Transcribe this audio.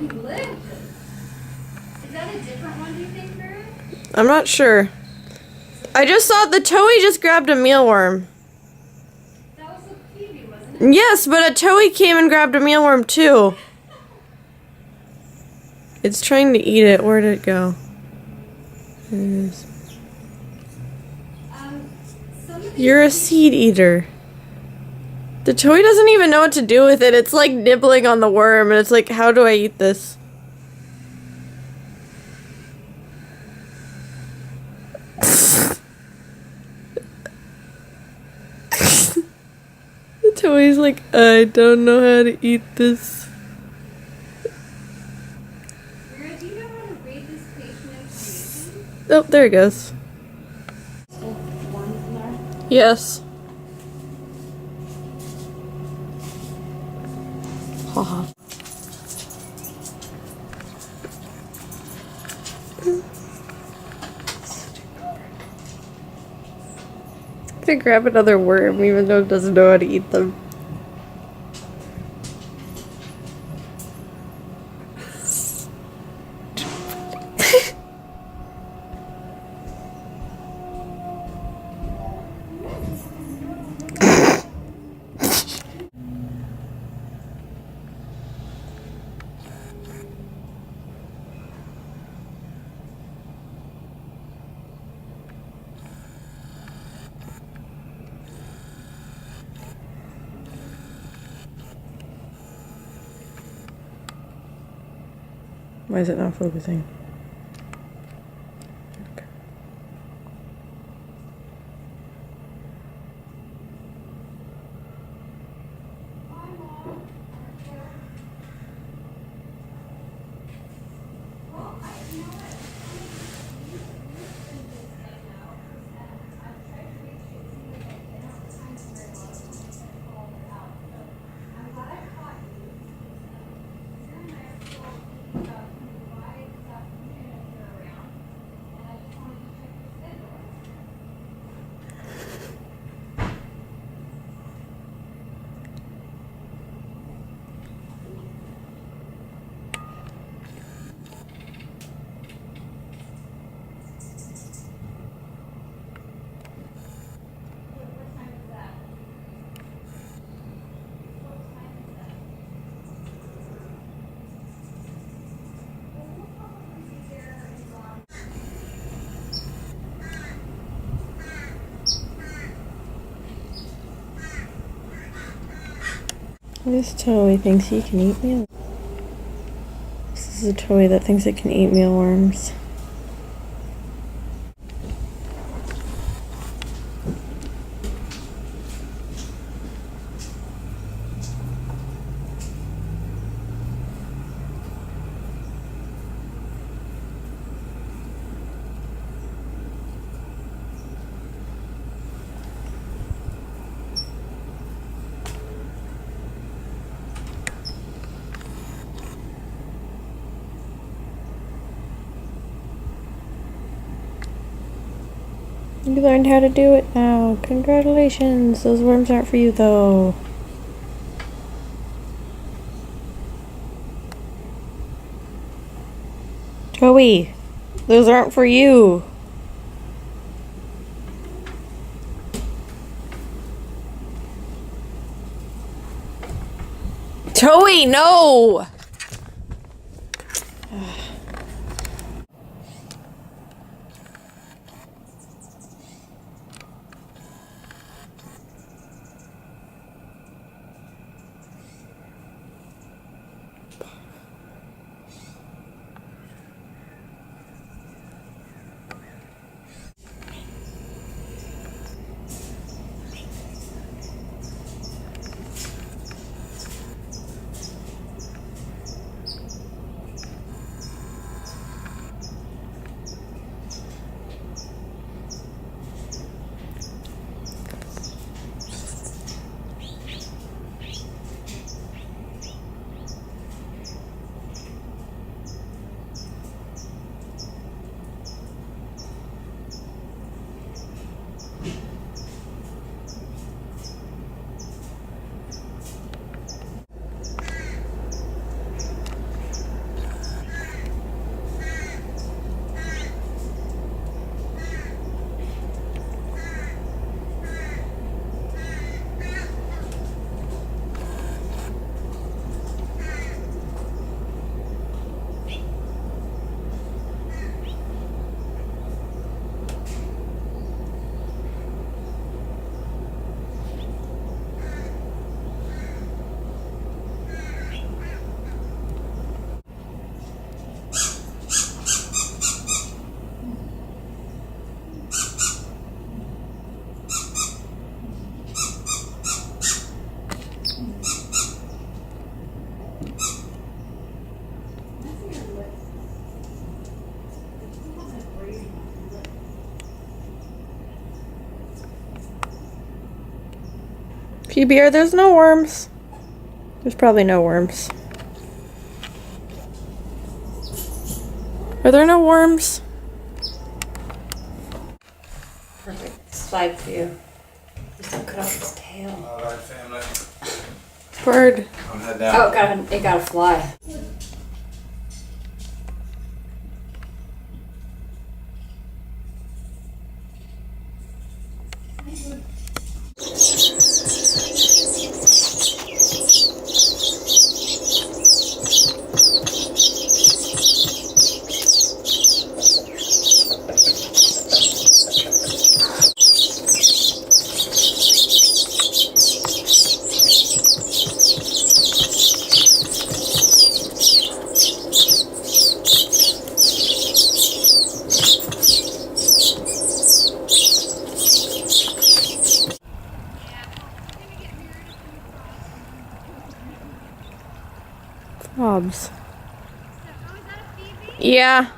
he lived. Is that a different one, do you think, Barrett? I'm not sure. I just saw the Toei just grabbed a mealworm. That was a phoebe, wasn't it? Yes, but a Toei came and grabbed a mealworm too. It's trying to eat it. Where did it go? There it is. You're a seed eater. The Toei doesn't even know what to do with it. It's like nibbling on the worm, and it's like, how do I eat this? The Toei's like, I don't know how to eat this. Barrett, do you know how to read this patient information? Oh, there it goes. Yes. Haha. To grab another worm even though it doesn't know how to eat them. Why is it not focusing? Okay. This Toei thinks he can eat meal. This is a Toei that thinks it can eat mealworms. You learned how to do it now. Congratulations. Those worms aren't for you though. Toei, those aren't for you. Toei, no! PBR, there's no worms. There's probably no worms. Are there no worms? Perfect spike for you. Just don't cut off his tail. Alright, family. Bird. I'm head down. Oh, it got to fly. Hobbs. Yeah.